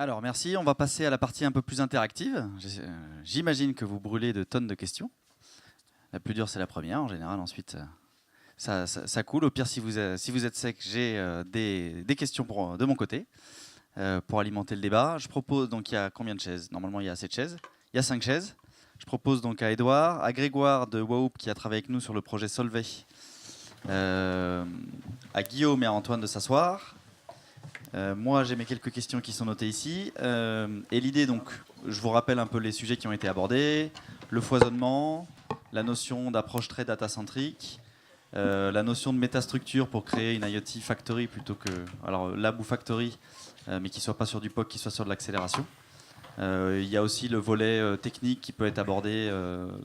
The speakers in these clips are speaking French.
Alors, merci. On va passer à la partie un peu plus interactive. J'imagine que vous brûlez de tonnes de questions. La plus dure, c'est la première, en général. Ensuite, ça coule. Au pire, si vous êtes sec, j'ai des questions de mon côté pour alimenter le débat. Je propose, donc, il y a combien de chaises? Normalement, il y a 7 chaises. Il y a 5 chaises. Je propose donc à Edouard, à Grégoire de Wahoup qui a travaillé avec nous sur le projet Solvay, à Guillaume et à Antoine de s'asseoir. Moi, j'ai mes quelques questions qui sont notées ici. Et l'idée, donc, je vous rappelle un peu les sujets qui ont été abordés. Le foisonnement, la notion d'approche très data-centrique, la notion de métastructure pour créer une IoT factory plutôt que... Alors, lab ou factory, mais qui ne soit pas sur du POC, qui soit sur de l'accélération. Il y a aussi le volet technique qui peut être abordé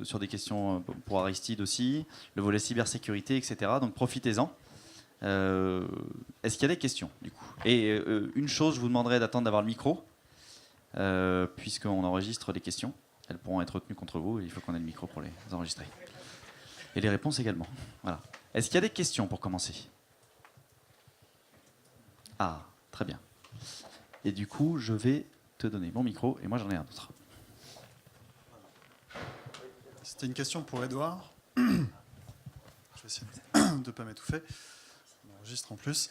sur des questions pour Aristide aussi, le volet cybersécurité, etc. Donc profitez-en. Est-ce qu'il y a des questions du coup? Et une chose, je vous demanderai d'attendre d'avoir le micro, puisqu'on enregistre les questions. Elles pourront être retenues contre vous et il faut qu'on ait le micro pour les enregistrer. Et les réponses également. Voilà. Est-ce qu'il y a des questions pour commencer? Ah, très bien. Et du coup, je vais te donner mon micro et moi j'en ai un autre. C'était une question pour Edouard. Je vais essayer de ne pas m'étouffer. On enregistre en plus.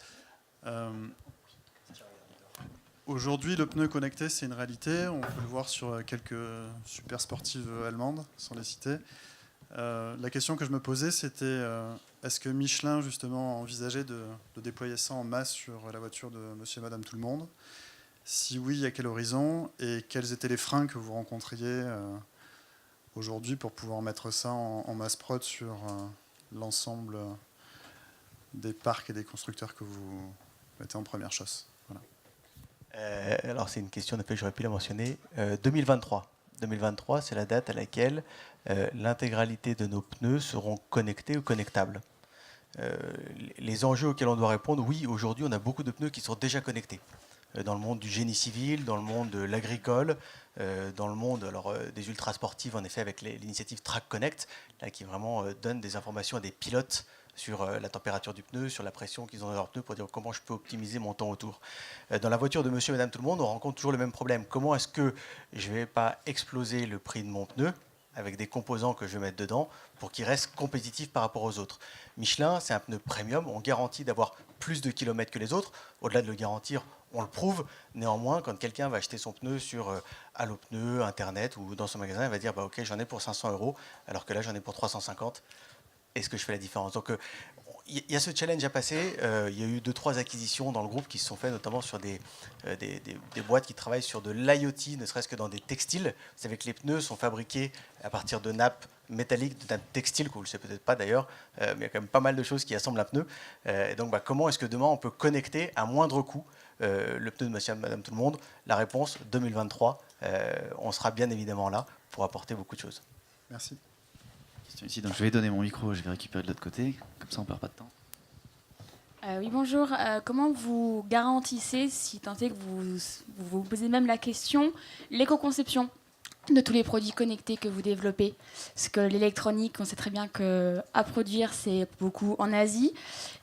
Aujourd'hui, le pneu connecté, c'est une réalité. On peut le voir sur quelques super sportives allemandes, sans les citer. La question que je me posais, c'était est-ce que Michelin, justement, envisageait de déployer ça en masse sur la voiture de monsieur et madame tout le monde? Si oui, à quel horizon? Et quels étaient les freins que vous rencontriez aujourd'hui pour pouvoir mettre ça en mass prod sur l'ensemble des parcs et des constructeurs que vous mettez en première chose? Voilà. Alors c'est une question que j'aurais pu la mentionner. 2023. 2023, c'est la date à laquelle l'intégralité de nos pneus seront connectés ou connectables. Les enjeux auxquels on doit répondre, oui, aujourd'hui on a beaucoup de pneus qui sont déjà connectés. Dans le monde du génie civil, dans le monde de l'agricole, dans le monde des ultrasportives, en effet, avec l'initiative Track Connect, là, qui vraiment donne des informations à des pilotes sur la température du pneu, sur la pression qu'ils ont dans leur pneu pour dire comment je peux optimiser mon temps autour. Dans la voiture de monsieur et madame tout le monde, on rencontre toujours le même problème. Comment est-ce que je ne vais pas exploser le prix de mon pneu avec des composants que je vais mettre dedans pour qu'il reste compétitif par rapport aux autres? Michelin, c'est un pneu premium, on garantit d'avoir plus de kilomètres que les autres. Au-delà de le garantir, on le prouve. Néanmoins, quand quelqu'un va acheter son pneu sur Allopneu, Internet ou dans son magasin, il va dire bah, ok, j'en ai pour 500 €, alors que là, j'en ai pour 350. Est-ce que je fais la différence? Donc, il y a ce challenge à passer. Il y a eu 2-3 acquisitions dans le groupe qui se sont faites notamment sur des boîtes qui travaillent sur de l'IoT, ne serait-ce que dans des textiles. Vous savez que les pneus sont fabriqués à partir de nappes métalliques, de nappes textiles, que vous ne le savez peut-être pas d'ailleurs, mais il y a quand même pas mal de choses qui assemblent un pneu. Et donc, comment est-ce que demain on peut connecter à moindre coût le pneu de monsieur et madame tout le monde? La réponse, 2023. On sera bien évidemment là pour apporter beaucoup de choses. Merci. Ici, donc je vais donner mon micro, je vais récupérer de l'autre côté, comme ça on perd pas de temps. Oui, bonjour. Comment vous garantissez, si tant est que vous posez même la question, l'éco-conception de tous les produits connectés que vous développez? Parce que l'électronique, on sait très bien qu'à produire, c'est beaucoup en Asie,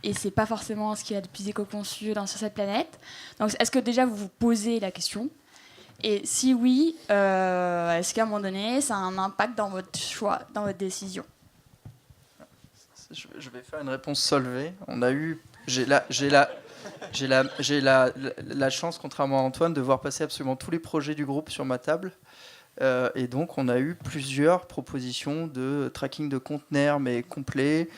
et c'est pas forcément ce qu'il y a de plus éco-conçu sur cette planète. Donc, est-ce que déjà vous vous posez la question? Et si oui, est-ce qu'à un moment donné, ça a un impact dans votre choix, dans votre décision? Je vais faire une réponse solvée. J'ai la chance, contrairement à Antoine, de voir passer absolument tous les projets du groupe sur ma table. Et donc, on a eu plusieurs propositions de tracking de conteneurs, mais complet,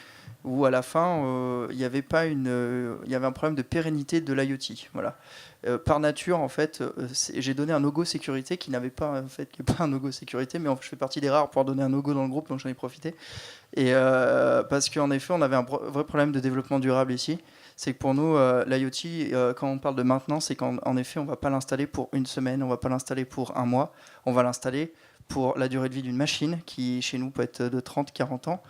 où à la fin, il y avait un problème de pérennité de l'IoT. Voilà. Par nature, en fait, j'ai donné un no-go sécurité qui n'avait pas, en fait, qui n'est pas un no-go sécurité, mais je fais partie des rares pour donner un no-go dans le groupe, donc j'en ai profité. Et parce qu'en effet, on avait un vrai problème de développement durable ici. C'est que pour nous, l'IoT, quand on parle de maintenance, c'est qu'en effet, on ne va pas l'installer pour une semaine, on ne va pas l'installer pour un mois, on va l'installer pour la durée de vie d'une machine qui, chez nous, peut être de 30-40 ans,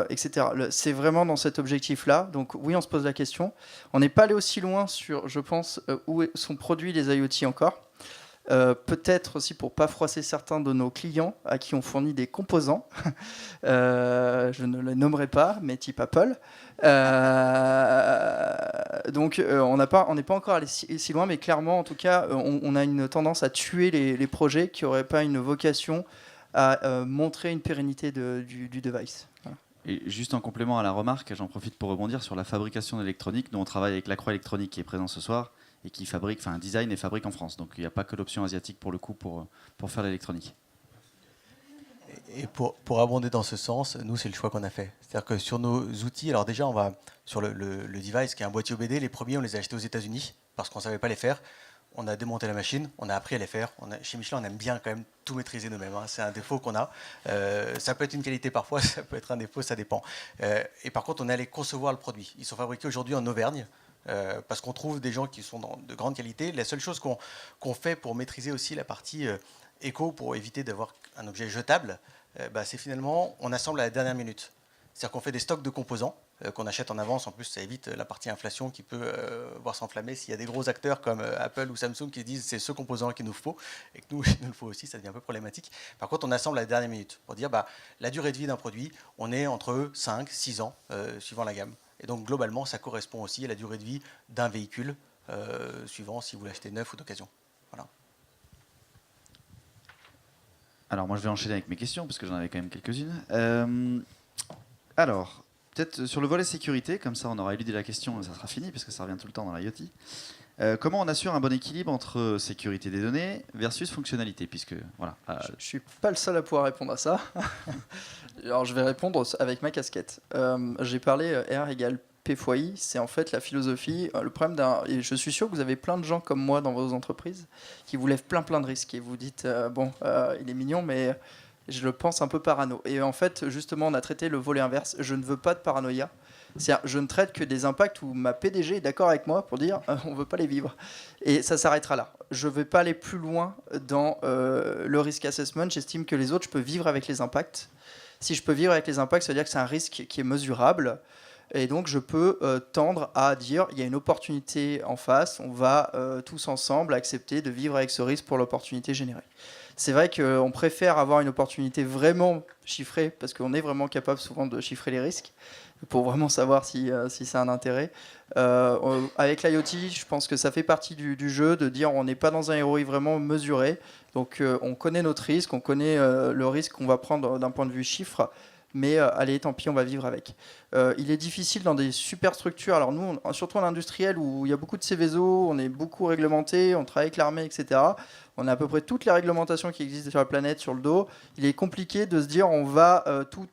etc. C'est vraiment dans cet objectif-là. Donc oui, on se pose la question. On n'est pas allé aussi loin sur, je pense, où sont produits les IoT encore. Peut-être aussi pour ne pas froisser certains de nos clients à qui on fournit des composants. Je ne les nommerai pas, mais type Apple. Donc on n'est pas encore allé si loin, mais clairement, en tout cas, on a une tendance à tuer les projets qui n'auraient pas une vocation à montrer une pérennité du device. Voilà. Et juste en complément à la remarque, j'en profite pour rebondir sur la fabrication d'électronique. Nous, on travaille avec Lacroix Électronique qui est présent ce soir et qui fabrique, enfin, design et fabrique en France. Donc il n'y a pas que l'option asiatique pour le coup pour faire l'électronique. Et pour abonder dans ce sens, nous, c'est le choix qu'on a fait. C'est-à-dire que sur nos outils, alors déjà, on va sur le device qui est un boîtier OBD, les premiers, on les a achetés aux États-Unis parce qu'on ne savait pas les faire. On a démonté la machine, on a appris à les faire. Chez Michelin, on aime bien quand même tout maîtriser nous-mêmes. Hein. C'est un défaut qu'on a. Ça peut être une qualité parfois, ça peut être un défaut, ça dépend. Et par contre, on est allé concevoir le produit. Ils sont fabriqués aujourd'hui en Auvergne. Parce qu'on trouve des gens qui sont de grande qualité. La seule chose qu'on fait pour maîtriser aussi la partie éco, pour éviter d'avoir un objet jetable, c'est finalement, on assemble à la dernière minute. C'est-à-dire qu'on fait des stocks de composants qu'on achète en avance. En plus, ça évite la partie inflation qui peut voir s'enflammer. S'il y a des gros acteurs comme Apple ou Samsung qui disent c'est ce composant qu'il nous faut et que nous, il nous le faut aussi, ça devient un peu problématique. Par contre, on assemble à la dernière minute pour dire la durée de vie d'un produit, on est entre 5 et 6 ans, suivant la gamme. Et donc, globalement, ça correspond aussi à la durée de vie d'un véhicule, suivant si vous l'achetez neuf ou d'occasion. Voilà. Alors, moi, je vais enchaîner avec mes questions, parce que j'en avais quand même quelques-unes. Alors, peut-être sur le volet sécurité, comme ça, on aura éludé la question, et ça sera fini, parce que ça revient tout le temps dans l'IoT. Comment on assure un bon équilibre entre sécurité des données versus fonctionnalité, puisque, voilà... Je ne suis pas le seul à pouvoir répondre à ça. Alors, je vais répondre avec ma casquette. J'ai parlé R égale P fois I, c'est en fait la philosophie. Le problème et je suis sûr que vous avez plein de gens comme moi dans vos entreprises qui vous lèvent plein de risques et vous dites il est mignon, mais je le pense un peu parano. Et en fait, justement, on a traité le volet inverse. Je ne veux pas de paranoïa. C'est-à-dire, je ne traite que des impacts où ma PDG est d'accord avec moi pour dire on ne veut pas les vivre. Et ça s'arrêtera là. Je ne vais pas aller plus loin dans le risk assessment. J'estime que les autres, je peux vivre avec les impacts. Si je peux vivre avec les impacts, ça veut dire que c'est un risque qui est mesurable. Et donc, je peux tendre à dire il y a une opportunité en face. On va tous ensemble accepter de vivre avec ce risque pour l'opportunité générée. C'est vrai qu'on préfère avoir une opportunité vraiment chiffrée parce qu'on est vraiment capable souvent de chiffrer les risques pour vraiment savoir si ça a un intérêt. Avec l'IoT, je pense que ça fait partie du jeu de dire on n'est pas dans un ROI vraiment mesuré. Donc on connaît notre risque, on connaît le risque qu'on va prendre d'un point de vue chiffre. Mais allez, tant pis, on va vivre avec. Il est difficile dans des super structures. Alors nous, surtout en industriel où il y a beaucoup de Céveso, on est beaucoup réglementé, on travaille avec l'armée, etc. On a à peu près toutes les réglementations qui existent sur la planète sur le dos. Il est compliqué de se dire on va tout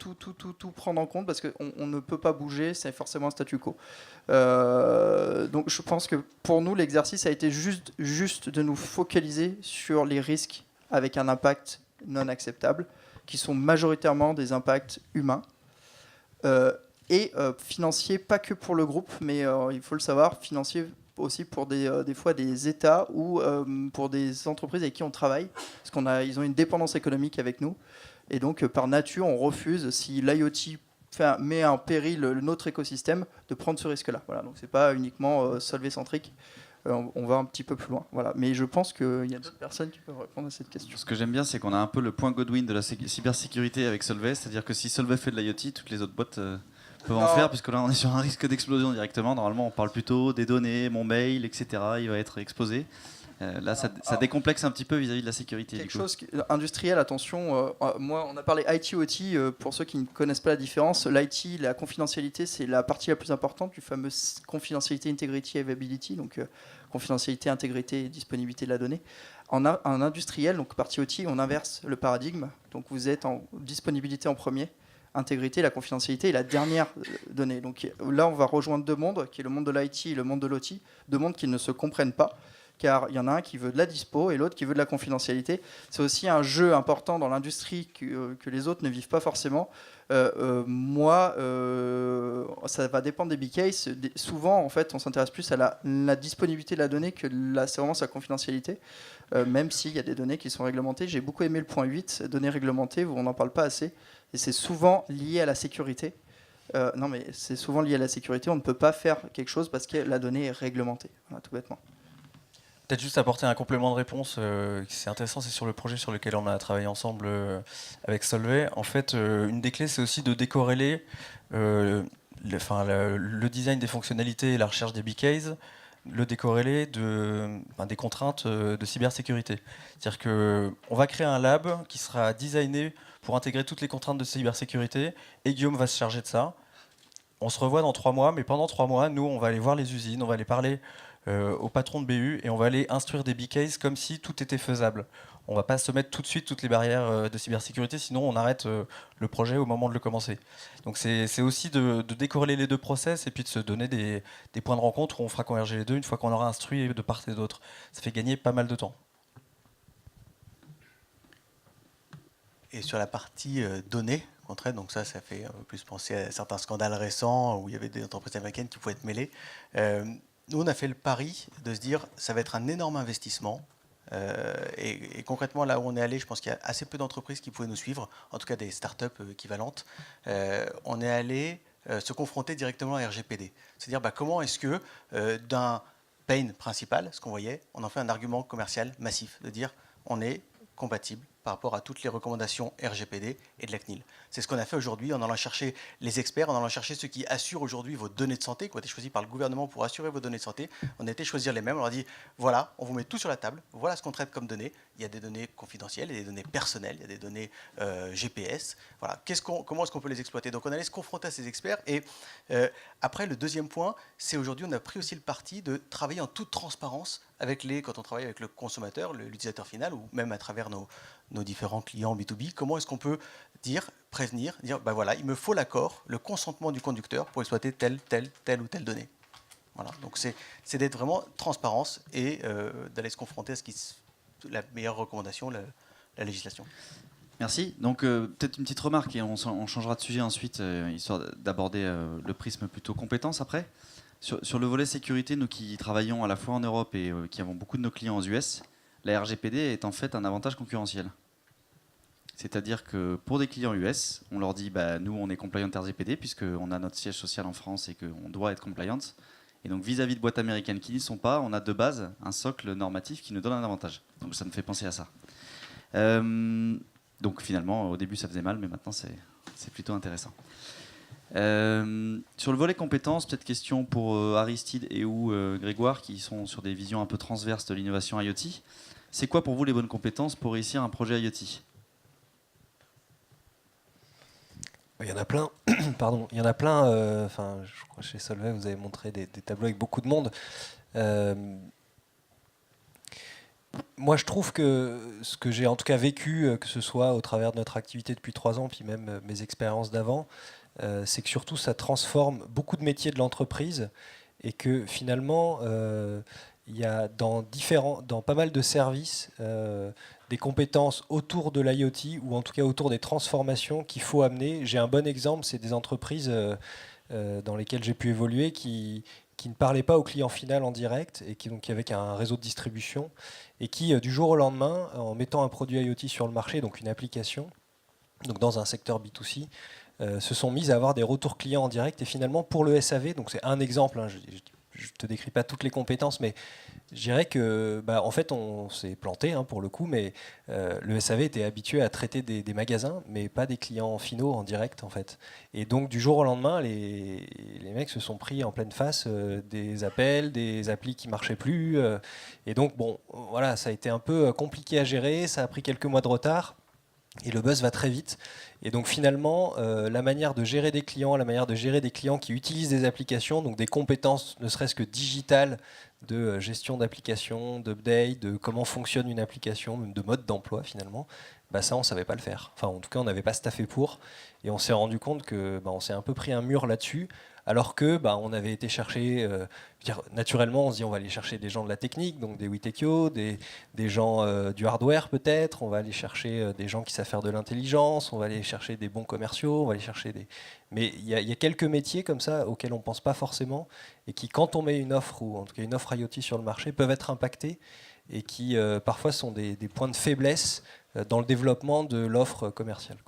prendre en compte parce qu'on ne peut pas bouger, c'est forcément un statu quo. Donc je pense que pour nous, l'exercice a été juste de nous focaliser sur les risques avec un impact non acceptable, qui sont majoritairement des impacts humains et financiers, pas que pour le groupe, mais il faut le savoir, financiers aussi pour des fois des États ou pour des entreprises avec qui on travaille, parce qu'ils ont une dépendance économique avec nous. Et donc, par nature, on refuse, si l'IoT met en péril notre écosystème, de prendre ce risque-là. Voilà, donc ce n'est pas uniquement Solvay-centrique. On va un petit peu plus loin. Voilà. Mais je pense qu'il y a d'autres personnes qui peuvent répondre à cette question. Ce que j'aime bien, c'est qu'on a un peu le point Godwin de la cybersécurité avec Solvay, c'est-à-dire que si Solvay fait de l'IoT, toutes les autres boîtes peuvent en faire, puisque là on est sur un risque d'explosion directement. Normalement, on parle plutôt des données, mon mail, etc. Il va être exposé. Là, ça décomplexe un petit peu vis-à-vis de la sécurité. Quelque chose industriel, attention. Moi, on a parlé IT-OT. Pour ceux qui ne connaissent pas la différence, l'IT, la confidentialité, c'est la partie la plus importante du fameux confidentialité, integrity, availability. Donc, confidentialité, intégrité et disponibilité de la donnée. En industriel, donc partie OT, on inverse le paradigme. Donc, vous êtes en disponibilité en premier, intégrité, la confidentialité et la dernière donnée. Donc là, on va rejoindre deux mondes, qui est le monde de l'IT et le monde de l'OT, deux mondes qui ne se comprennent pas. Car il y en a un qui veut de la dispo et l'autre qui veut de la confidentialité. C'est aussi un jeu important dans l'industrie que les autres ne vivent pas forcément. Ça va dépendre des big cases. Souvent, en fait, on s'intéresse plus à la disponibilité de la donnée que c'est vraiment sa confidentialité, même s'il y a des données qui sont réglementées. J'ai beaucoup aimé le point 8, données réglementées, où on n'en parle pas assez. Et c'est souvent lié à la sécurité. Non, mais c'est souvent lié à la sécurité. On ne peut pas faire quelque chose parce que la donnée est réglementée, voilà, tout bêtement. Peut-être juste apporter un complément de réponse, c'est intéressant, c'est sur le projet sur lequel on a travaillé ensemble avec Solvay. En fait, une des clés, c'est aussi de décorréler le design des fonctionnalités et la recherche des BKs, le décorrélé des contraintes de cybersécurité. C'est-à-dire qu'on va créer un lab qui sera designé pour intégrer toutes les contraintes de cybersécurité, et Guillaume va se charger de ça. On se revoit dans 3 mois, mais pendant 3 mois, nous, on va aller voir les usines, on va aller parler au patron de BU, et on va aller instruire des BKs comme si tout était faisable. On ne va pas se mettre tout de suite toutes les barrières de cybersécurité, sinon on arrête le projet au moment de le commencer. Donc c'est aussi de décorréler les deux process et puis de se donner des points de rencontre où on fera converger les deux une fois qu'on aura instruit de part et d'autre. Ça fait gagner pas mal de temps. Et sur la partie données, au contraire, donc ça fait un peu plus penser à certains scandales récents où il y avait des entreprises américaines qui pouvaient être mêlées. Nous, on a fait le pari de se dire ça va être un énorme investissement. Et concrètement, là où on est allé, je pense qu'il y a assez peu d'entreprises qui pouvaient nous suivre, en tout cas des startups équivalentes. On est allé se confronter directement à RGPD. C'est-à-dire comment est-ce que d'un pain principal, ce qu'on voyait, on en fait un argument commercial massif, de dire on est compatible par rapport à toutes les recommandations RGPD et de la CNIL. C'est ce qu'on a fait aujourd'hui en allant chercher les experts, en allant chercher ceux qui assurent aujourd'hui vos données de santé, qui ont été choisis par le gouvernement pour assurer vos données de santé. On a été choisir les mêmes, on leur a dit, voilà, on vous met tout sur la table, voilà ce qu'on traite comme données. Il y a des données confidentielles, il y a des données personnelles, il y a des données GPS. Voilà. Comment est-ce qu'on peut les exploiter? Donc on allait se confronter à ces experts. Et après, le deuxième point, c'est aujourd'hui, on a pris aussi le parti de travailler en toute transparence quand on travaille avec le consommateur, l'utilisateur final, ou même à travers nos différents clients B2B, comment est-ce qu'on peut prévenir, dire voilà, il me faut l'accord, le consentement du conducteur pour exploiter telle ou telle donnée. Voilà. Donc c'est d'être vraiment transparence et d'aller se confronter à la meilleure recommandation, la législation. Merci. Donc peut-être une petite remarque et on changera de sujet ensuite, histoire d'aborder le prisme plutôt compétences après. Sur le volet sécurité, nous qui travaillons à la fois en Europe et qui avons beaucoup de nos clients aux US, la RGPD est en fait un avantage concurrentiel. C'est-à-dire que pour des clients US, on leur dit nous on est compliant RGPD puisqu'on a notre siège social en France et qu'on doit être compliant. Et donc vis-à-vis de boîtes américaines qui n'y sont pas, on a de base un socle normatif qui nous donne un avantage. Donc ça me fait penser à ça. Donc finalement, au début ça faisait mal, mais maintenant c'est plutôt intéressant. Sur le volet compétences, peut-être question pour Aristide et ou Grégoire qui sont sur des visions un peu transverses de l'innovation IoT. C'est quoi pour vous les bonnes compétences pour réussir un projet IoT? Il y en a plein. Pardon, il y en a plein. Je crois que chez Solvay, vous avez montré des tableaux avec beaucoup de monde. Moi, je trouve que ce que j'ai en tout cas vécu, que ce soit au travers de notre activité depuis 3 ans, puis même mes expériences d'avant, c'est que surtout ça transforme beaucoup de métiers de l'entreprise et que finalement, il y a dans pas mal de services des compétences autour de l'IoT ou en tout cas autour des transformations qu'il faut amener. J'ai un bon exemple, c'est des entreprises dans lesquelles j'ai pu évoluer qui ne parlaient pas au client final en direct et qui avaient un réseau de distribution et qui, du jour au lendemain, en mettant un produit IoT sur le marché, donc une application, donc dans un secteur B2C, se sont mises à avoir des retours clients en direct et finalement pour le SAV, donc c'est un exemple, je ne te décris pas toutes les compétences, mais je dirais que, en fait, on s'est planté pour le coup, mais le SAV était habitué à traiter des magasins, mais pas des clients finaux en direct, en fait. Et donc, du jour au lendemain, les mecs se sont pris en pleine face des appels, des applis qui marchaient plus. Et donc, voilà, ça a été un peu compliqué à gérer, ça a pris quelques mois de retard. Et le buzz va très vite. Et donc finalement, la manière de gérer des clients, la manière de gérer des clients qui utilisent des applications, donc des compétences ne serait-ce que digitales, de gestion d'application, d'update, de comment fonctionne une application, même de mode d'emploi finalement, ça on ne savait pas le faire. Enfin en tout cas on n'avait pas staffé pour. Et on s'est rendu compte que on s'est un peu pris un mur là-dessus. Alors que on avait été chercher, naturellement on se dit on va aller chercher des gens de la technique, donc des Witekio, des gens du hardware peut-être, on va aller chercher des gens qui savent faire de l'intelligence, on va aller chercher des bons commerciaux, on va aller chercher des... Mais il y a quelques métiers comme ça auxquels on ne pense pas forcément et qui quand on met une offre, ou en tout cas une offre IoT sur le marché, peuvent être impactés et qui parfois sont des points de faiblesse dans le développement de l'offre commerciale.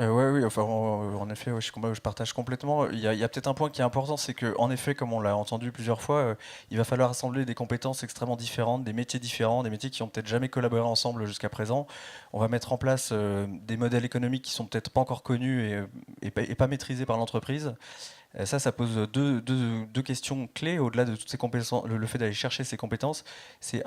Oui, enfin, en effet, je partage complètement. Il y a peut-être un point qui est important, c'est qu'en effet, comme on l'a entendu plusieurs fois, il va falloir assembler des compétences extrêmement différentes, des métiers différents, des métiers qui n'ont peut-être jamais collaboré ensemble jusqu'à présent. On va mettre en place des modèles économiques qui sont peut-être pas encore connus et pas maîtrisés par l'entreprise. Ça pose deux questions clés au-delà de toutes ces compétences. Le fait d'aller chercher ces compétences, c'est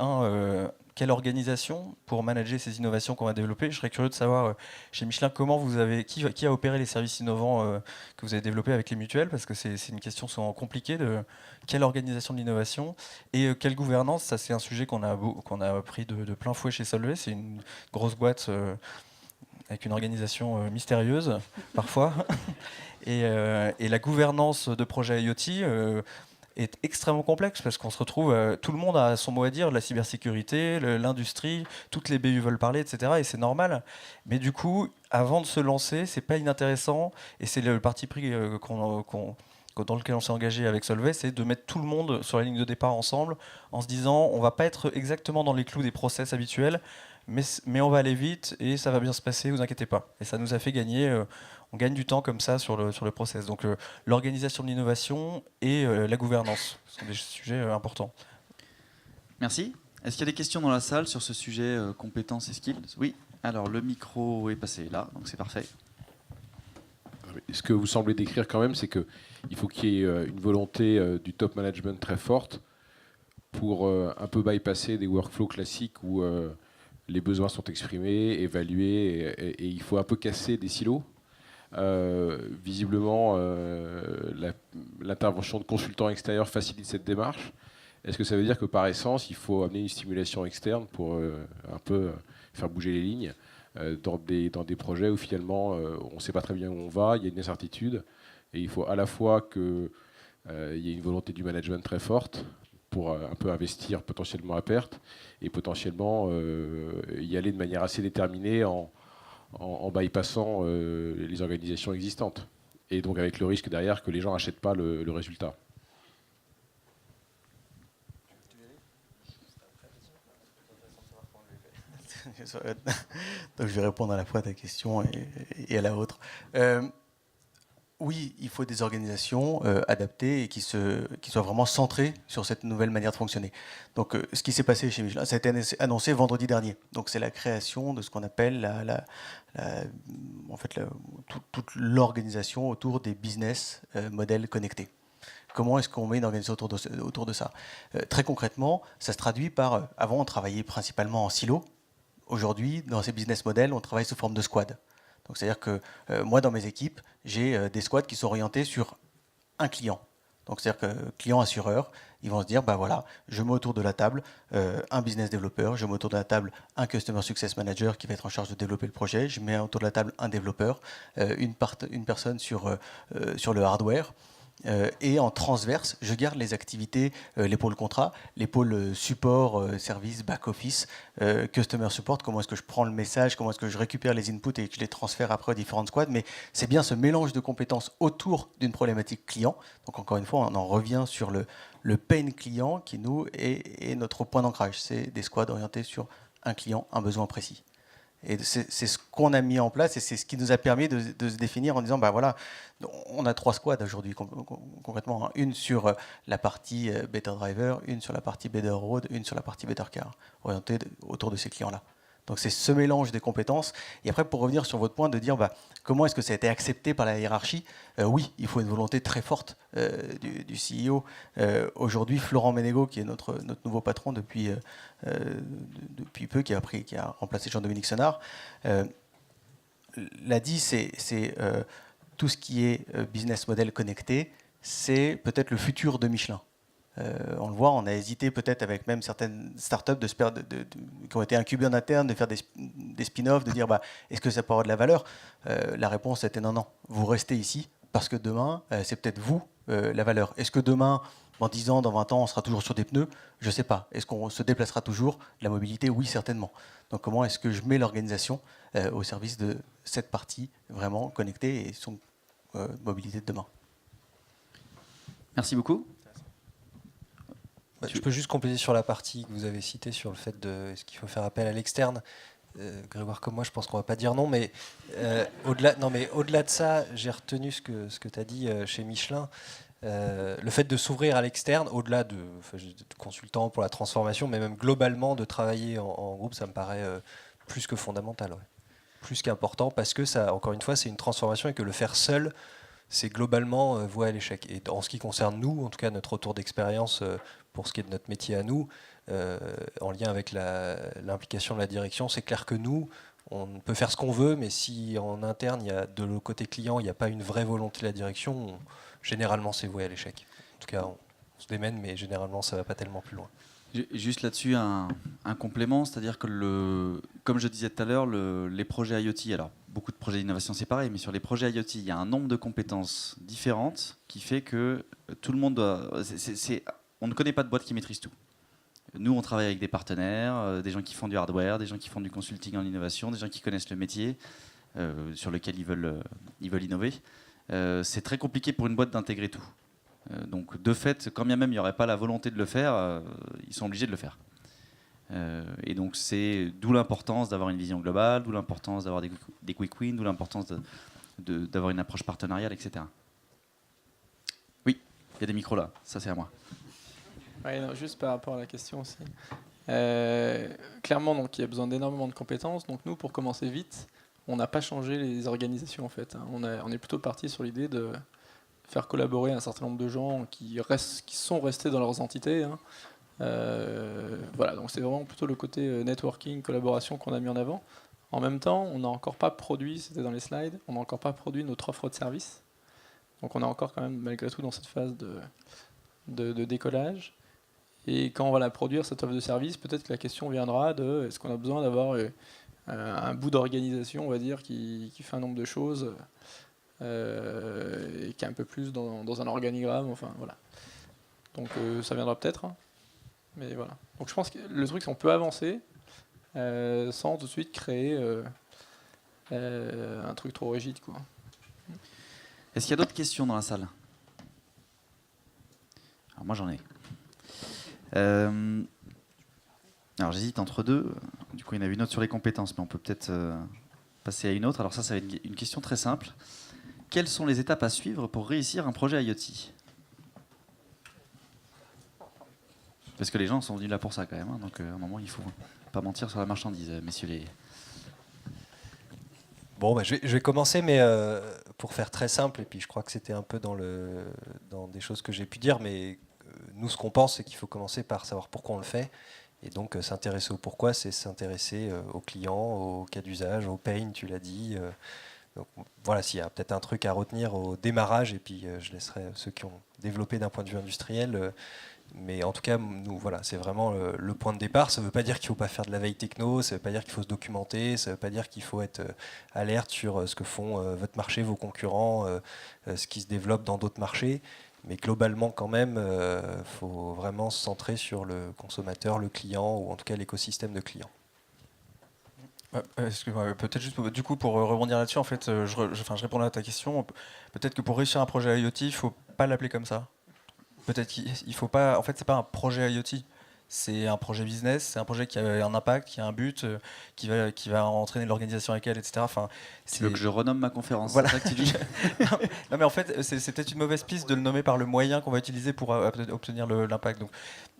quelle organisation pour manager ces innovations qu'on va développer. Je serais curieux de savoir chez Michelin comment qui a opéré les services innovants que vous avez développés avec les mutuelles, parce que c'est une question souvent compliquée de quelle organisation de l'innovation et quelle gouvernance. Ça, c'est un sujet qu'on a pris de plein fouet chez Solvay. C'est une grosse boîte avec une organisation mystérieuse parfois. Et la gouvernance de projets IoT est extrêmement complexe parce qu'on se retrouve, tout le monde a son mot à dire, la cybersécurité, l'industrie, toutes les BU veulent parler, etc. Et c'est normal. Mais du coup, avant de se lancer, c'est pas inintéressant, et c'est le parti pris dans lequel on s'est engagé avec Solvay, c'est de mettre tout le monde sur la ligne de départ ensemble, en se disant on va pas être exactement dans les clous des process habituels, mais on va aller vite et ça va bien se passer, vous inquiétez pas. Et ça nous a fait gagner, on gagne du temps comme ça sur le process. Donc l'organisation de l'innovation et la gouvernance sont des sujets importants. Merci. Est-ce qu'il y a des questions dans la salle sur ce sujet compétences et skills? Oui. Alors le micro est passé là, donc c'est parfait. Ce que vous semblez décrire quand même, c'est qu'il faut qu'il y ait une volonté du top management très forte pour un peu bypasser des workflows classiques où les besoins sont exprimés, évalués, et il faut un peu casser des silos. Visiblement, l'intervention de consultants extérieurs facilite cette démarche. Est-ce que ça veut dire que par essence, il faut amener une stimulation externe pour un peu faire bouger les lignes dans des projets où finalement on ne sait pas très bien où on va, il y a une incertitude, et il faut à la fois qu'il y ait une volonté du management très forte pour un peu investir potentiellement à perte, et potentiellement y aller de manière assez déterminée en bypassant les organisations existantes. Et donc avec le risque derrière que les gens n'achètent pas le résultat. Donc je vais répondre à la fois à ta question et à la vôtre. Oui, il faut des organisations adaptées et qui soient vraiment centrées sur cette nouvelle manière de fonctionner. Donc, ce qui s'est passé chez Michelin, ça a été annoncé vendredi dernier. Donc, c'est la création de ce qu'on appelle toute l'organisation autour des business modèles connectés. Comment est-ce qu'on met une organisation autour de ça? Très concrètement, ça se traduit par... avant, on travaillait principalement en silo. Aujourd'hui, dans ces business models, on travaille sous forme de squad. Donc, c'est-à-dire que moi, dans mes équipes, j'ai des squads qui sont orientés sur un client. Donc, c'est-à-dire que client assureur, ils vont se dire, bah voilà, je mets autour de la table un business développeur, je mets autour de la table un customer success manager qui va être en charge de développer le projet, je mets autour de la table un développeur, une personne sur le hardware. Et en transverse, je garde les activités, les pôles contrat, les pôles support, service, back-office, customer support, comment est-ce que je prends le message, comment est-ce que je récupère les inputs et que je les transfère après aux différentes squads. Mais c'est bien ce mélange de compétences autour d'une problématique client. Donc encore une fois, on en revient sur le pain client qui, nous, est notre point d'ancrage. C'est des squads orientés sur un client, un besoin précis. Et c'est ce qu'on a mis en place et c'est ce qui nous a permis de se définir en disant, bah voilà, on a 3 squads aujourd'hui concrètement. Une sur la partie Better Driver, une sur la partie Better Road, une sur la partie Better Car, orientée autour de ces clients-là. Donc c'est ce mélange des compétences. Et après, pour revenir sur votre point de dire comment est-ce que ça a été accepté par la hiérarchie, oui, il faut une volonté très forte du CEO. Aujourd'hui, Florent Ménégo, qui est notre nouveau patron depuis peu, qui a remplacé Jean-Dominique Senard, l'a dit, c'est tout ce qui est business model connecté, c'est peut-être le futur de Michelin. On le voit, on a hésité peut-être avec même certaines startups qui ont été incubées en interne, de faire des spin-offs, de dire est-ce que ça peut avoir de la valeur? La réponse était non, vous restez ici parce que demain, c'est peut-être vous la valeur. Est-ce que demain, dans 10 ans, dans 20 ans, on sera toujours sur des pneus? Je ne sais pas. Est-ce qu'on se déplacera toujours? La mobilité, oui, certainement. Donc comment est-ce que je mets l'organisation au service de cette partie vraiment connectée et son mobilité de demain? Merci beaucoup. Je peux juste compléter sur la partie que vous avez citée sur le fait de est-ce qu'il faut faire appel à l'externe. Grégoire comme moi, je pense qu'on va pas dire non, mais au-delà de ça, j'ai retenu ce que tu as dit chez Michelin. Le fait de s'ouvrir à l'externe, au-delà de consultant pour la transformation, mais même globalement de travailler en groupe, ça me paraît plus que fondamental, ouais. Plus qu'important, parce que ça, encore une fois, c'est une transformation et que le faire seul, c'est globalement voué à l'échec. Et en ce qui concerne nous, en tout cas notre retour d'expérience pour ce qui est de notre métier à nous, en lien avec l'implication de la direction, c'est clair que nous, on peut faire ce qu'on veut, mais si en interne, de le côté client, il n'y a pas une vraie volonté de la direction, généralement c'est voué à l'échec. En tout cas, on se démène, mais généralement ça ne va pas tellement plus loin. Juste là-dessus, un complément, c'est-à-dire que, comme je disais tout à l'heure, les projets IoT, alors beaucoup de projets d'innovation c'est pareil, mais sur les projets IoT, il y a un nombre de compétences différentes qui fait que tout le monde doit... on ne connaît pas de boîte qui maîtrise tout. Nous, on travaille avec des partenaires, des gens qui font du hardware, des gens qui font du consulting en innovation, des gens qui connaissent le métier sur lequel ils veulent innover. C'est très compliqué pour une boîte d'intégrer tout. Donc, de fait, quand bien même il n'y aurait pas la volonté de le faire, ils sont obligés de le faire. Et donc, c'est d'où l'importance d'avoir une vision globale, d'où l'importance d'avoir des quick wins, d'où l'importance d'avoir une approche partenariale, etc. Oui, il y a des micros là, ça c'est à moi. Ouais, non, juste par rapport à la question aussi. Clairement, donc, il y a besoin d'énormément de compétences. Donc nous, pour commencer vite, on n'a pas changé les organisations en fait. On est plutôt parti sur l'idée de faire collaborer un certain nombre de gens qui sont restés dans leurs entités. Voilà, donc c'est vraiment plutôt le côté networking, collaboration qu'on a mis en avant. En même temps, on n'a encore pas produit, c'était dans les slides, on n'a encore pas produit notre offre de service. Donc on est encore quand même malgré tout dans cette phase de décollage. Et quand on va la produire, cette offre de service, peut-être que la question viendra de est-ce qu'on a besoin d'avoir un bout d'organisation, on va dire, qui fait un nombre de choses et qui est un peu plus dans un organigramme, enfin voilà. Donc ça viendra peut-être, hein. Mais voilà. Donc je pense que le truc c'est qu'on peut avancer sans tout de suite créer un truc trop rigide, quoi. Est-ce qu'il y a d'autres questions dans la salle? Alors moi j'en ai. Alors j'hésite entre deux. Du coup il y en avait une autre sur les compétences, mais on peut peut-être passer à une autre. Alors ça va être une question très simple. Quelles sont les étapes à suivre pour réussir un projet IoT? Parce que les gens sont venus là pour ça quand même, hein, donc à un moment il faut pas mentir sur la marchandise, messieurs les... Bon, bah, je vais commencer, mais pour faire très simple, et puis je crois que c'était un peu dans des choses que j'ai pu dire, mais nous ce qu'on pense c'est qu'il faut commencer par savoir pourquoi on le fait, et donc s'intéresser au pourquoi, c'est s'intéresser aux clients, au cas d'usage, au pain, tu l'as dit. Donc voilà, s'il y a peut-être un truc à retenir au démarrage, et puis je laisserai ceux qui ont développé d'un point de vue industriel. Mais en tout cas, nous, voilà, c'est vraiment le point de départ. Ça ne veut pas dire qu'il ne faut pas faire de la veille techno, ça ne veut pas dire qu'il faut se documenter, ça ne veut pas dire qu'il faut être alerte sur ce que font votre marché, vos concurrents, ce qui se développe dans d'autres marchés. Mais globalement, quand même, faut vraiment se centrer sur le consommateur, le client, ou en tout cas l'écosystème de clients. Excuse-moi, peut-être juste du coup pour rebondir là-dessus, en fait, je répondais à ta question. Peut-être que pour réussir un projet IoT, il ne faut pas l'appeler comme ça. Peut-être qu'il faut pas. En fait, c'est pas un projet IoT. C'est un projet business. C'est un projet qui a un impact, qui a un but, qui va entraîner l'organisation avec elle, etc. Enfin, tu veux que je renomme ma conférence? Voilà. C'est ça que tu dis? Non, mais en fait, c'est peut-être une mauvaise piste de le nommer par le moyen qu'on va utiliser pour obtenir l'impact. Donc,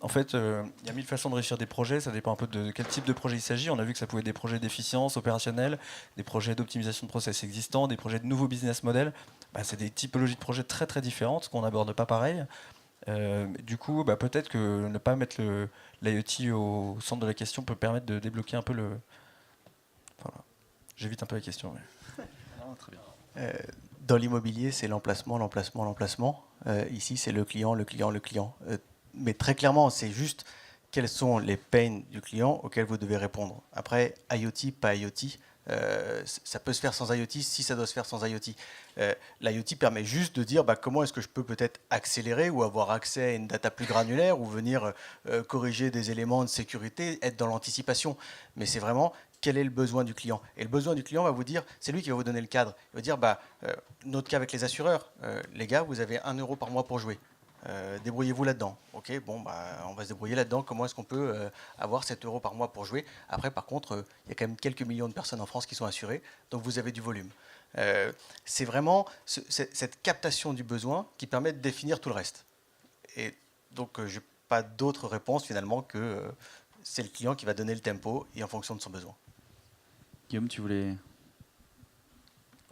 en fait, il y a 1000 façons de réussir des projets. Ça dépend un peu de quel type de projet il s'agit. On a vu que ça pouvait être des projets d'efficience opérationnelle, des projets d'optimisation de process existants, des projets de nouveaux business models. Bah, c'est des typologies de projets très très différentes qu'on n'aborde pas pareil. Du coup, peut-être que ne pas mettre l'IoT au centre de la question peut permettre de débloquer un peu le... Voilà. J'évite un peu la question. Mais... Non, très bien. Dans l'immobilier, c'est l'emplacement. Ici, c'est le client. Mais très clairement, c'est juste quels sont les pains du client auxquels vous devez répondre. Après, IoT, pas IoT, ça peut se faire sans IoT si ça doit se faire sans IoT. L'IoT permet juste de dire comment est-ce que je peux peut-être accélérer ou avoir accès à une data plus granulaire ou venir corriger des éléments de sécurité, être dans l'anticipation. Mais c'est vraiment quel est le besoin du client. Et le besoin du client va vous dire, c'est lui qui va vous donner le cadre. Il va dire, notre cas avec les assureurs, les gars, vous avez 1 euro par mois pour jouer. Débrouillez-vous là-dedans. Ok, bon, on va se débrouiller là-dedans. Comment est-ce qu'on peut avoir 7 euros par mois pour jouer? Après, par contre, il y a quand même quelques millions de personnes en France qui sont assurées, donc vous avez du volume. C'est vraiment cette captation du besoin qui permet de définir tout le reste. Et donc, je n'ai pas d'autre réponse finalement que c'est le client qui va donner le tempo et en fonction de son besoin. Guillaume, tu voulais...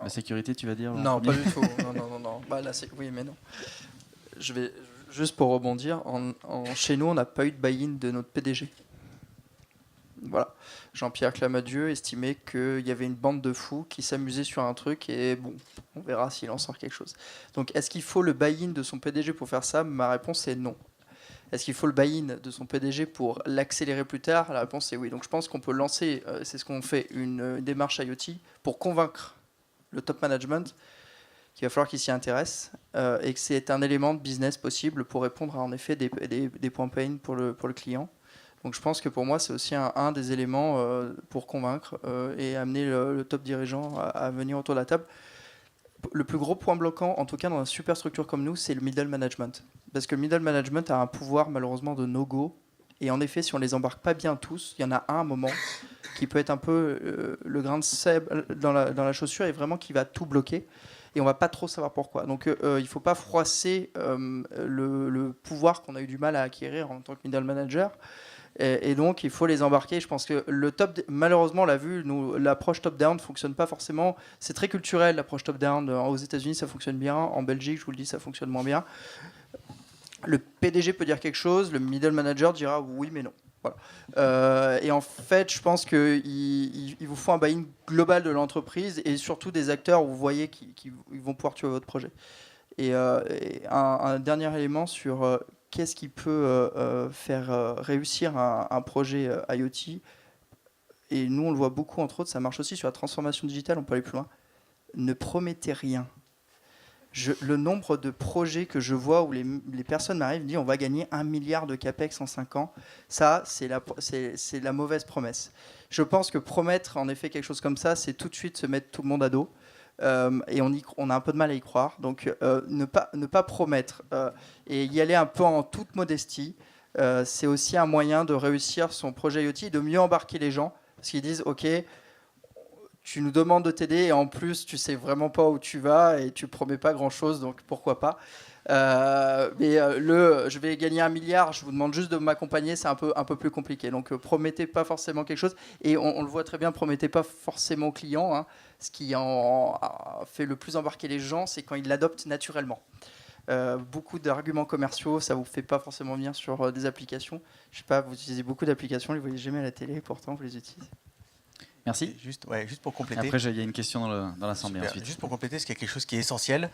La sécurité, tu vas dire? Non, pas du tout. Non. Là, oui, mais non. Je vais juste pour rebondir. Chez nous, on n'a pas eu de buy-in de notre PDG. Voilà. Jean-Pierre Clamadieu estimait qu'il y avait une bande de fous qui s'amusaient sur un truc et bon, on verra s'il en sort quelque chose. Donc, est-ce qu'il faut le buy-in de son PDG pour faire ça? Ma réponse est non. Est-ce qu'il faut le buy-in de son PDG pour l'accélérer plus tard? La réponse est oui. Donc, je pense qu'on peut lancer, c'est ce qu'on fait, une démarche IoT pour convaincre le top management qu'il va falloir qu'il s'y intéresse et que c'est un élément de business possible pour répondre à en effet des points pain pour le client. Donc je pense que pour moi c'est aussi un des éléments pour convaincre et amener le top dirigeant à venir autour de la table. Le plus gros point bloquant, en tout cas dans une super structure comme nous, c'est le middle management. Parce que le middle management a un pouvoir malheureusement de no-go. Et en effet, si on les embarque pas bien tous, il y en a un moment qui peut être un peu le grain de sable dans la chaussure et vraiment qui va tout bloquer. Et on va pas trop savoir pourquoi. Donc il faut pas froisser le pouvoir qu'on a eu du mal à acquérir en tant que middle manager. Et donc il faut les embarquer. Je pense que malheureusement, on l'a vu, l'approche top-down ne fonctionne pas forcément. C'est très culturel, l'approche top-down. Aux États-Unis, ça fonctionne bien. En Belgique, je vous le dis, ça fonctionne moins bien. Le PDG peut dire quelque chose, le middle manager dira oui mais non. Voilà. Et en fait, je pense qu'il vous faut un buy-in global de l'entreprise et surtout des acteurs où vous voyez qu'ils vont pouvoir tuer votre projet. Et un dernier élément sur qu'est-ce qui peut faire réussir un projet IoT. Et nous, on le voit beaucoup, entre autres, ça marche aussi sur la transformation digitale, on peut aller plus loin. Ne promettez rien. Le nombre de projets que je vois où les personnes m'arrivent et disent on va gagner 1 milliard de capex en 5 ans, ça c'est la mauvaise promesse. Je pense que promettre en effet quelque chose comme ça, c'est tout de suite se mettre tout le monde à dos. Et on a un peu de mal à y croire. Donc ne pas promettre et y aller un peu en toute modestie, c'est aussi un moyen de réussir son projet IoT et de mieux embarquer les gens. Parce qu'ils disent ok, tu nous demandes de t'aider et en plus tu sais vraiment pas où tu vas et tu promets pas grand chose, donc pourquoi pas. Je vais gagner 1 milliard, je vous demande juste de m'accompagner, c'est un peu plus compliqué. Donc promettez pas forcément quelque chose et on le voit très bien, promettez pas forcément aux clients. Hein. Ce qui fait le plus embarquer les gens, c'est quand ils l'adoptent naturellement. Beaucoup d'arguments commerciaux, ça vous fait pas forcément venir sur des applications. Je sais pas, vous utilisez beaucoup d'applications, vous les voyez jamais à la télé, pourtant vous les utilisez. Merci. Juste pour compléter. Après, il y a une question dans l'assemblée ensuite. Juste pour compléter, ce qui est quelque chose qui est essentiel.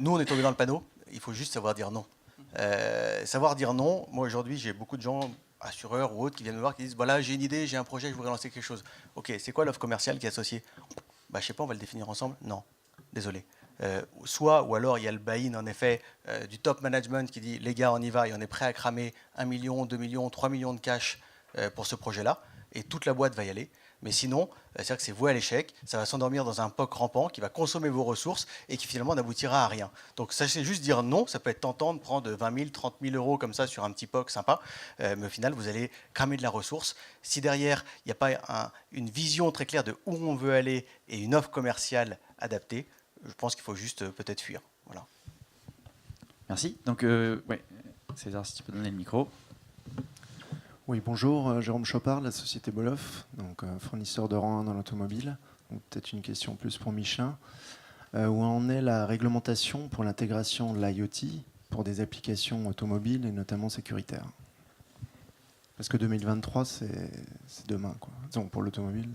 Nous, on est tombé dans le panneau. Il faut juste savoir dire non. Savoir dire non. Moi, aujourd'hui, j'ai beaucoup de gens, assureurs ou autres, qui viennent me voir, qui disent voilà, j'ai une idée, j'ai un projet, je voudrais lancer quelque chose. Ok, c'est quoi l'offre commerciale qui est associée? Je sais pas, on va le définir ensemble. Non, désolé. Ou alors il y a le buy-in en effet du top management qui dit les gars, on y va et on est prêt à cramer 1 million, 2 millions, 3 millions de cash pour ce projet-là. Et toute la boîte va y aller. Mais sinon, c'est-à-dire que c'est voué à l'échec, ça va s'endormir dans un POC rampant qui va consommer vos ressources et qui finalement n'aboutira à rien. Donc sachez juste dire non, ça peut être tentant de prendre 20 000, 30 000 euros comme ça sur un petit POC sympa, mais au final vous allez cramer de la ressource. Si derrière il n'y a pas une vision très claire de où on veut aller et une offre commerciale adaptée, je pense qu'il faut juste peut-être fuir. Voilà. Merci. Donc César, si tu peux donner le micro. Oui, bonjour, Jérôme Chopard, la société Boloff, donc fournisseur de rang 1 dans l'automobile. Peut-être une question plus pour Michelin. Où en est la réglementation pour l'intégration de l'IoT pour des applications automobiles et notamment sécuritaires? Parce que 2023, c'est demain, quoi. Donc pour l'automobile,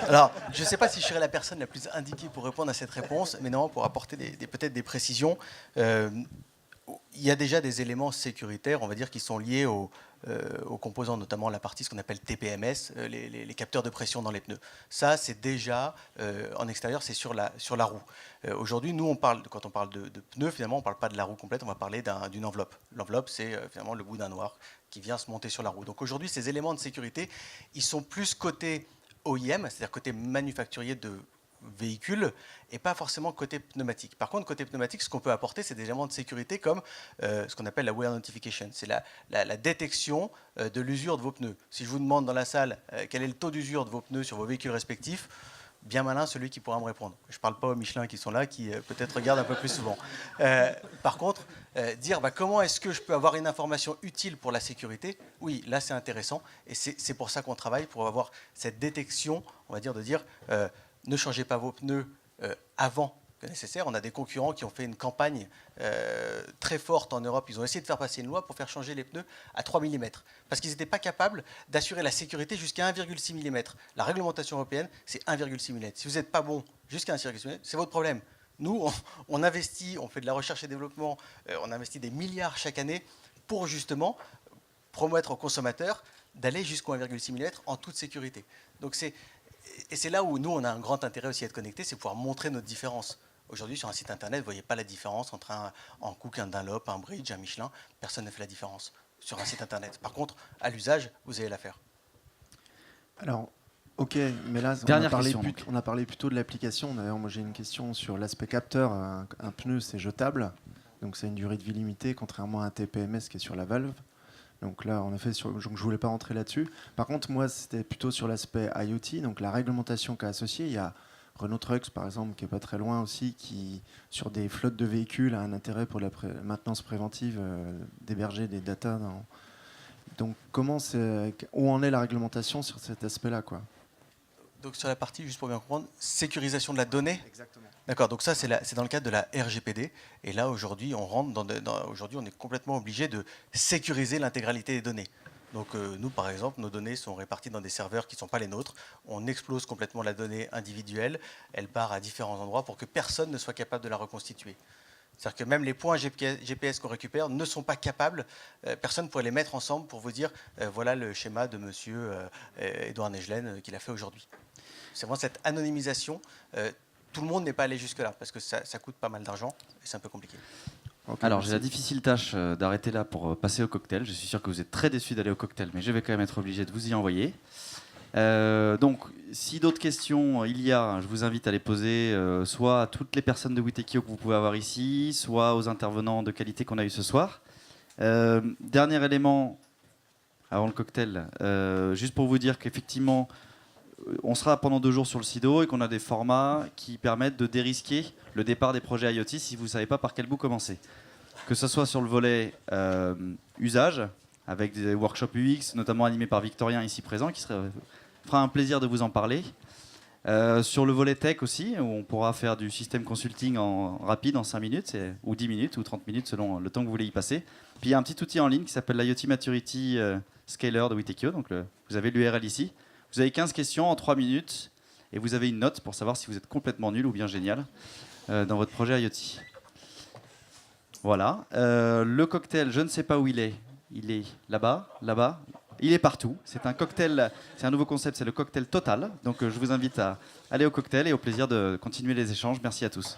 Alors, je ne sais pas si je serais la personne la plus indiquée pour répondre à cette réponse, mais non, pour apporter peut-être des précisions. Il y a déjà des éléments sécuritaires, on va dire, qui sont liés aux composants, notamment la partie ce qu'on appelle TPMS, les capteurs de pression dans les pneus. Ça, c'est déjà, en extérieur, c'est sur la roue. Aujourd'hui, nous, quand on parle de pneus, finalement, on ne parle pas de la roue complète, on va parler d'une enveloppe. L'enveloppe, c'est finalement le bout d'un noir qui vient se monter sur la roue. Donc aujourd'hui, ces éléments de sécurité, ils sont plus côté OEM, c'est-à-dire côté manufacturier véhicule et pas forcément côté pneumatique. Par contre, côté pneumatique, ce qu'on peut apporter, c'est des éléments de sécurité comme ce qu'on appelle la wear notification. C'est la détection de l'usure de vos pneus. Si je vous demande dans la salle quel est le taux d'usure de vos pneus sur vos véhicules respectifs, bien malin celui qui pourra me répondre. Je ne parle pas aux Michelin qui sont là, qui peut-être regardent un peu plus souvent. Par contre, dire comment est-ce que je peux avoir une information utile pour la sécurité, oui, là c'est intéressant. Et c'est pour ça qu'on travaille, pour avoir cette détection, on va dire, de dire ne changez pas vos pneus avant que nécessaire. On a des concurrents qui ont fait une campagne très forte en Europe. Ils ont essayé de faire passer une loi pour faire changer les pneus à 3 mm. Parce qu'ils n'étaient pas capables d'assurer la sécurité jusqu'à 1,6 mm. La réglementation européenne, c'est 1,6 mm. Si vous n'êtes pas bon jusqu'à 1,6 mm, c'est votre problème. Nous, on investit, on fait de la recherche et développement, on investit des milliards chaque année pour justement promettre aux consommateurs d'aller jusqu'au 1,6 mm en toute sécurité. Donc et c'est là où nous, on a un grand intérêt aussi à être connectés, c'est pouvoir montrer notre différence. Aujourd'hui, sur un site internet, vous ne voyez pas la différence entre un Hankook, un Dunlop, un Bridge, un Michelin. Personne ne fait la différence sur un site internet. Par contre, à l'usage, vous allez la faire. Alors, ok, mais là, on a parlé plutôt de l'application. D'ailleurs, moi, j'ai une question sur l'aspect capteur. Un pneu, c'est jetable. Donc, c'est une durée de vie limitée, contrairement à un TPMS qui est sur la valve. Donc là, en effet, je ne voulais pas rentrer là-dessus. Par contre, moi, c'était plutôt sur l'aspect IoT, donc la réglementation qu'a associée. Il y a Renault Trucks, par exemple, qui n'est pas très loin aussi, qui, sur des flottes de véhicules, a un intérêt pour la maintenance préventive d'héberger des data. Donc, où en est la réglementation sur cet aspect-là, quoi? Donc sur la partie, juste pour bien comprendre, sécurisation de la donnée. Exactement. D'accord, donc ça c'est dans le cadre de la RGPD. Et là aujourd'hui, aujourd'hui on est complètement obligé de sécuriser l'intégralité des données. Donc nous par exemple, nos données sont réparties dans des serveurs qui ne sont pas les nôtres. On explose complètement la donnée individuelle. Elle part à différents endroits pour que personne ne soit capable de la reconstituer. C'est-à-dire que même les points GPS qu'on récupère ne sont pas capables, personne ne pourrait les mettre ensemble pour vous dire voilà le schéma de monsieur Edouard Negelen qu'il a fait aujourd'hui. C'est vraiment cette anonymisation. Tout le monde n'est pas allé jusque-là parce que ça coûte pas mal d'argent et c'est un peu compliqué. Okay, alors j'ai la difficile tâche d'arrêter là pour passer au cocktail. Je suis sûr que vous êtes très déçus d'aller au cocktail, mais je vais quand même être obligé de vous y envoyer. Donc, si d'autres questions il y a, je vous invite à les poser soit à toutes les personnes de Witekio que vous pouvez avoir ici, soit aux intervenants de qualité qu'on a eu ce soir. Dernier élément avant le cocktail, juste pour vous dire qu'effectivement, on sera pendant 2 jours sur le SIDO et qu'on a des formats qui permettent de dérisquer le départ des projets IoT si vous ne savez pas par quel bout commencer. Que ce soit sur le volet usage, avec des workshops UX, notamment animés par Victorien ici présent, qui fera un plaisir de vous en parler. Sur le volet tech aussi, où on pourra faire du système consulting rapide en 5 minutes, ou 10 minutes, ou 30 minutes selon le temps que vous voulez y passer. Puis il y a un petit outil en ligne qui s'appelle l'IoT Maturity Scaler de Witekio, donc vous avez l'URL ici. Vous avez 15 questions en 3 minutes, et vous avez une note pour savoir si vous êtes complètement nul ou bien génial dans votre projet IoT. Voilà. Le cocktail, je ne sais pas où il est. Il est là-bas, là-bas. Il est partout. C'est un cocktail, c'est un nouveau concept, c'est le cocktail total. Donc je vous invite à aller au cocktail et au plaisir de continuer les échanges. Merci à tous.